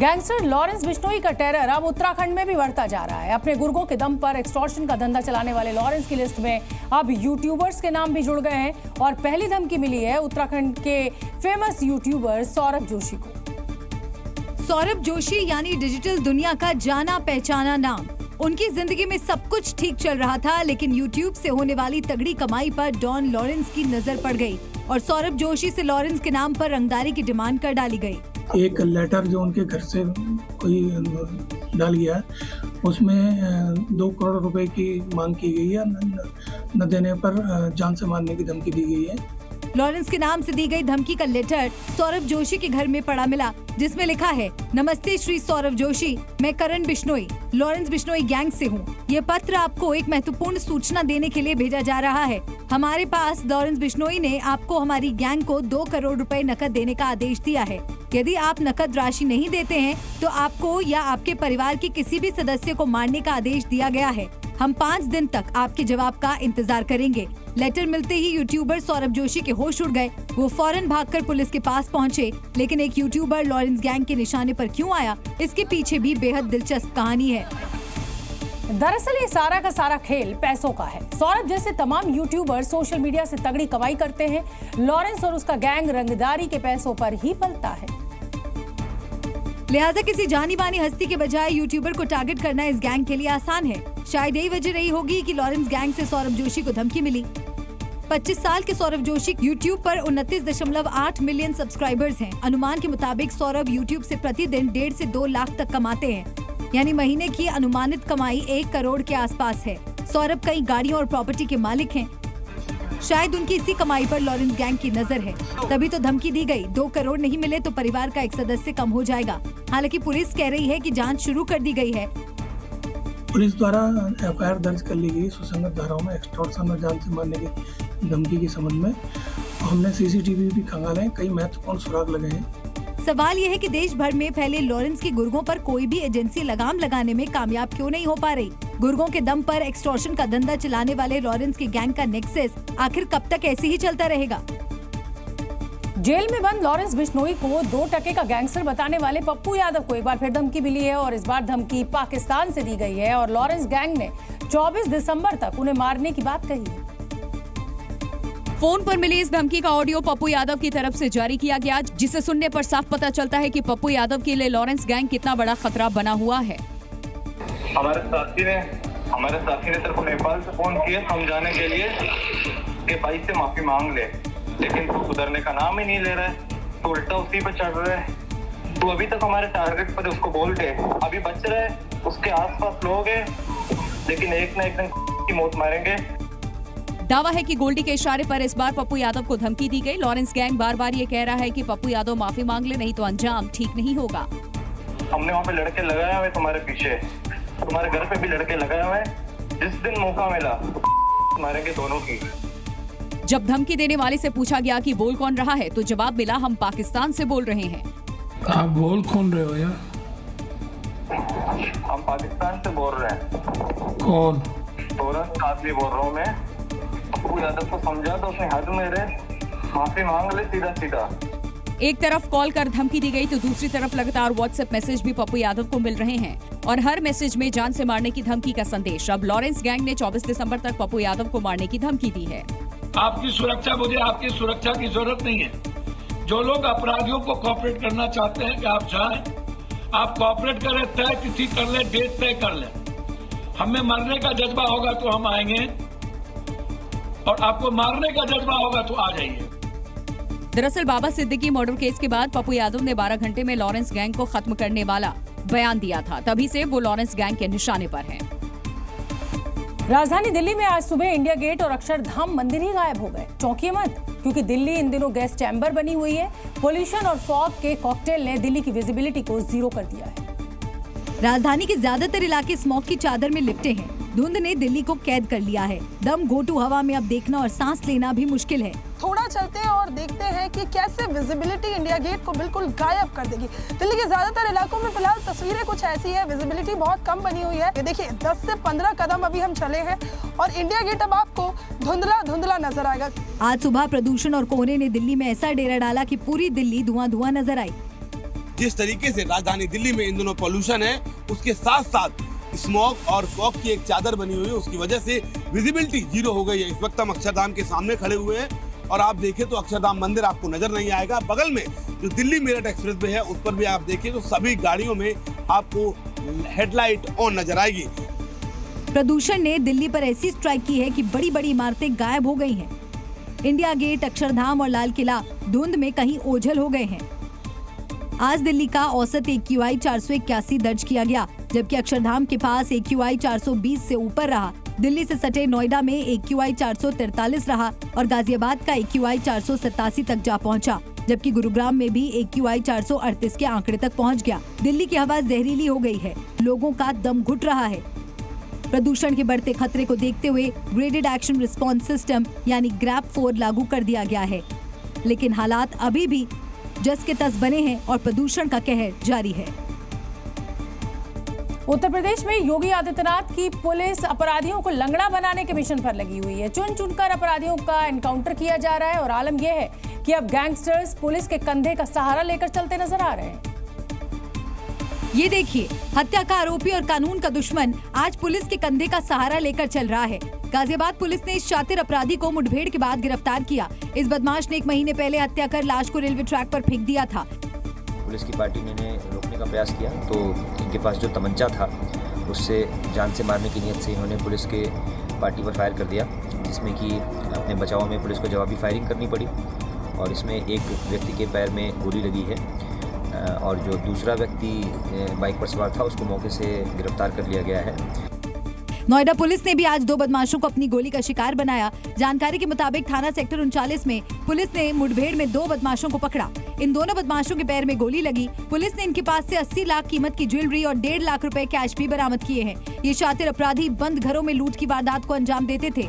Gangster Lawrence Bishnoi का terror अब उत्तराखंड में भी बढ़ता जा रहा है। अपने गुर्गों के दम पर एक्सटॉर्शन का धंधा चलाने वाले लॉरेंस की लिस्ट में अब यूट्यूबर्स के नाम भी जुड़ गए हैं और पहली धमकी मिली है उत्तराखंड के फेमस यूट्यूबर सौरभ जोशी को। सौरभ जोशी यानी डिजिटल दुनिया का जाना पहचाना नाम। उनकी जिंदगी में सब कुछ ठीक चल रहा था, लेकिन यूट्यूब से होने वाली तगड़ी कमाई पर डॉन लॉरेंस की नजर पड़ गई और सौरभ जोशी से लॉरेंस के नाम पर रंगदारी की डिमांड कर डाली गई। एक लेटर जो उनके घर से कोई डाल गया, उसमें 2 करोड़ रुपए की मांग की गई है। न देने पर जान से मारने की धमकी दी गई है। लॉरेंस के नाम से दी गई धमकी का लेटर सौरभ जोशी के घर में पड़ा मिला, जिसमें लिखा है, नमस्ते श्री सौरभ जोशी, मैं करण बिश्नोई लॉरेंस बिश्नोई गैंग से हूँ। ये पत्र आपको एक महत्वपूर्ण सूचना देने के लिए भेजा जा रहा है। हमारे पास लॉरेंस बिश्नोई ने आपको हमारी गैंग को 2 करोड़ रुपए नकद देने का आदेश दिया है। यदि आप नकद राशि नहीं देते हैं तो आपको या आपके परिवार के किसी भी सदस्य को मारने का आदेश दिया गया है। हम 5 दिन तक आपके जवाब का इंतजार करेंगे। लेटर मिलते ही यूट्यूबर सौरभ जोशी के होश उड़ गए। वो फौरन भागकर पुलिस के पास पहुंचे, लेकिन एक यूट्यूबर लॉरेंस गैंग के निशाने पर क्यों आया, इसके पीछे भी बेहद दिलचस्प कहानी है। दरअसल ये सारा का सारा खेल पैसों का है। सौरभ जैसे तमाम यूट्यूबर सोशल मीडिया से तगड़ी कमाई करते हैं। लॉरेंस और उसका गैंग रंगदारी के पैसों पर ही पलता है। लिहाजा किसी जानी मानी हस्ती के बजाय यूट्यूबर को टारगेट करना इस गैंग के लिए आसान है। शायद यही वजह रही होगी कि लॉरेंस गैंग से सौरभ जोशी को धमकी मिली। 25 साल के सौरभ जोशी यूट्यूब पर 29.8 मिलियन सब्सक्राइबर्स हैं। अनुमान के मुताबिक सौरभ यूट्यूब से प्रतिदिन 1.5 से 2 लाख तक कमाते हैं, यानी महीने की अनुमानित कमाई 1 करोड़ के आसपास है। सौरभ कई गाड़ियों और प्रॉपर्टी के मालिक हैं। शायद उनकी इसी कमाई पर लॉरेंस गैंग की नजर है, तभी तो धमकी दी गई। 2 करोड़ नहीं मिले तो परिवार का एक सदस्य कम हो जाएगा। हालांकि पुलिस कह रही है कि जांच शुरू कर दी गई है। पुलिस द्वारा एफआईआर दर्ज कर ली गई सुसंगत धाराओं में एक्सटॉर्शन और जान से मारने की धमकी के संबंध में। हमने सीसीटीवी भी खंगाले, कई महत्वपूर्ण सुराग लगे हैं। सवाल यह है कि देश भर में फैले लॉरेंस के गुर्गों पर कोई भी एजेंसी लगाम लगाने में कामयाब क्यों नहीं हो पा रही। गुर्गों के दम पर एक्सटॉर्शन का धंधा चलाने वाले लॉरेंस के गैंग का नेक्सस आखिर कब तक ऐसे ही चलता रहेगा। जेल में बंद लॉरेंस बिश्नोई को 2 टके का गैंगस्टर बताने वाले पप्पू यादव को एक बार फिर धमकी मिली है और इस बार धमकी पाकिस्तान से दी गई है और लॉरेंस गैंग ने 24 दिसंबर तक उन्हें मारने की बात कही है। फोन पर मिली इस धमकी का ऑडियो पप्पू यादव की तरफ से जारी किया गया, जिसे सुनने पर साफ पता चलता है कि पप्पू यादव के लिए लॉरेंस गैंग कितना बड़ा खतरा बना हुआ है। हमारे साथी ने तेरे को नेपाल से फोन किया समझाने के लिए कि भाई से माफी मांग ले, लेकिन तू सुधरने का नाम ही नहीं ले रहा है। तू उल्टा उसी पे चढ़ रहा है। तू अभी तक हमारे टारगेट पर उसको बोल दे, अभी बच रहे उसके आसपास लोग हैं, लेकिन एक न एक दिन की मौत मारेंगे। दावा है कि गोल्डी के इशारे पर इस बार पप्पू यादव को धमकी दी गई। लॉरेंस गैंग बार बार ये कह रहा है कि पप्पू यादव माफी मांग ले, नहीं तो अंजाम ठीक नहीं होगा। हमने वहाँ पे लड़के लगाए हुए तुम्हारे पीछे, तुम्हारे घर पे भी लड़के लगाए हुए। जिस दिन मौका मिला मारेंगे दोनों की। जब धमकी देने वाले से पूछा गया कि बोल कौन रहा है, तो जवाब मिला, हम पाकिस्तान से बोल रहे हैं। आप बोल कौन रहे हो यार? हम पाकिस्तान से बोल रहे हैं। कौन? तोरस कादली बोल रहा हूँ मैं। पप्पू यादव को समझा तो उसने हद में रहे, माफी मांग ले सीधा सीधा। एक तरफ कॉल कर धमकी दी गई तो दूसरी तरफ लगातार व्हाट्सएप मैसेज भी पप्पू यादव को मिल रहे हैं और हर मैसेज में जान से मारने की धमकी का संदेश। अब लॉरेंस गैंग ने 24 दिसंबर तक पप्पू यादव को मारने की धमकी दी है। आपकी सुरक्षा, मुझे आपकी सुरक्षा की जरूरत नहीं है। जो लोग अपराधियों को कोऑपरेट करना चाहते हैं कि आप जाएं, आप कोऑपरेट करें, तय तिथि कर ले, डेट तय कर ले। हमें मरने का जज्बा होगा तो हम आएंगे और आपको मारने का जज्बा होगा तो आ जाइए। दरअसल बाबा सिद्दीकी मर्डर केस के बाद पप्पू यादव ने 12 घंटे में लॉरेंस गैंग को खत्म करने वाला बयान दिया था। तभी से वो लॉरेंस गैंग के निशाने पर हैं। राजधानी दिल्ली में आज सुबह इंडिया गेट और अक्षरधाम मंदिर ही गायब हो गए। चौंकिए मत, क्योंकि दिल्ली इन दिनों गैस चैम्बर बनी हुई है। पोल्यूशन और फॉग के कॉकटेल ने दिल्ली की विजिबिलिटी को 0 कर दिया है। राजधानी के ज्यादातर इलाके स्मॉग की चादर में लिपटे हैं। धुंध ने दिल्ली को कैद कर लिया है। दम घोटू हवा में अब देखना और सांस लेना भी मुश्किल है। थोड़ा चलते हैं और देखते हैं कि कैसे विजिबिलिटी इंडिया गेट को बिल्कुल गायब कर देगी। दिल्ली के ज्यादातर इलाकों में फिलहाल तस्वीरें कुछ ऐसी है, विजिबिलिटी बहुत कम बनी हुई है। ये देखिए 10 से 15 कदम अभी हम चले हैं और इंडिया गेट अब आपको धुंधला धुंधला नजर आएगा। आज सुबह प्रदूषण और कोहरे ने दिल्ली में ऐसा डेरा डाला कि पूरी दिल्ली धुआं धुआं नजर आई। जिस तरीके से राजधानी दिल्ली में इन दिनों पॉल्यूशन है, उसके साथ साथ स्मॉग और फॉग की एक चादर बनी हुई है, उसकी वजह से विजिबिलिटी जीरो हो गई है। इस वक्त हम अक्षरधाम के सामने खड़े हुए हैं और आप देखें तो अक्षरधाम मंदिर आपको नजर नहीं आएगा। बगल में जो दिल्ली मेरठ एक्सप्रेस वे है, उस पर भी आप देखिए तो सभी गाड़ियों में आपको हेडलाइट ऑन नजर आएगी। प्रदूषण ने दिल्ली पर ऐसी स्ट्राइक की है कि बड़ी बड़ी इमारतें गायब हो गई हैं। इंडिया गेट, अक्षरधाम और लाल किला धुंध में कहीं ओझल हो गए हैं। आज दिल्ली का औसत AQI 481 दर्ज किया गया, जबकि अक्षरधाम के पास AQI 420 से ऊपर रहा। दिल्ली से सटे नोएडा में AQI 443 रहा और गाजियाबाद का AQI 487 तक जा पहुंचा, जबकि गुरुग्राम में भी AQI 438 के आंकड़े तक पहुंच गया। दिल्ली की हवा जहरीली हो गई है, लोगों का दम घुट रहा है। प्रदूषण के बढ़ते खतरे को देखते हुए ग्रेडेड एक्शन रिस्पॉन्स सिस्टम यानी GRAP-4 लागू कर दिया गया है, लेकिन हालात अभी भी जस के तस बने हैं और प्रदूषण का कहर जारी है। उत्तर प्रदेश में योगी आदित्यनाथ की पुलिस अपराधियों को लंगड़ा बनाने के मिशन पर लगी हुई है। चुन चुनकर अपराधियों का एनकाउंटर किया जा रहा है और आलम यह है कि अब गैंगस्टर्स पुलिस के कंधे का सहारा लेकर चलते नजर आ रहे हैं। ये देखिए, हत्या का आरोपी और कानून का दुश्मन आज पुलिस के कंधे का सहारा लेकर चल रहा है। गाजियाबाद पुलिस ने इस शातिर अपराधी को मुठभेड़ के बाद गिरफ्तार किया। इस बदमाश ने 1 महीने पहले हत्या कर लाश को रेलवे ट्रैक पर फेंक दिया था। पुलिस की पार्टी ने इन्हें रोकने का प्रयास किया तो इनके पास जो तमंचा था उससे जान से मारने की नीयत से इन्होंने पुलिस के पार्टी पर फायर कर दिया, जिसमें कि अपने बचाव में पुलिस को जवाबी फायरिंग करनी पड़ी और इसमें एक व्यक्ति के पैर में गोली लगी है और जो दूसरा व्यक्ति बाइक पर सवार था उसको मौके से गिरफ्तार कर लिया गया है। नोएडा पुलिस ने भी आज 2 बदमाशों को अपनी गोली का शिकार बनाया। जानकारी के मुताबिक थाना सेक्टर 39 में पुलिस ने मुठभेड़ में 2 बदमाशों को पकड़ा। इन दोनों बदमाशों के पैर में गोली लगी। पुलिस ने इनके पास से 80 लाख कीमत की ज्वेलरी और 1.5 लाख रुपए कैश भी बरामद किए हैं। ये शातिर अपराधी बंद घरों में लूट की वारदात को अंजाम देते थे।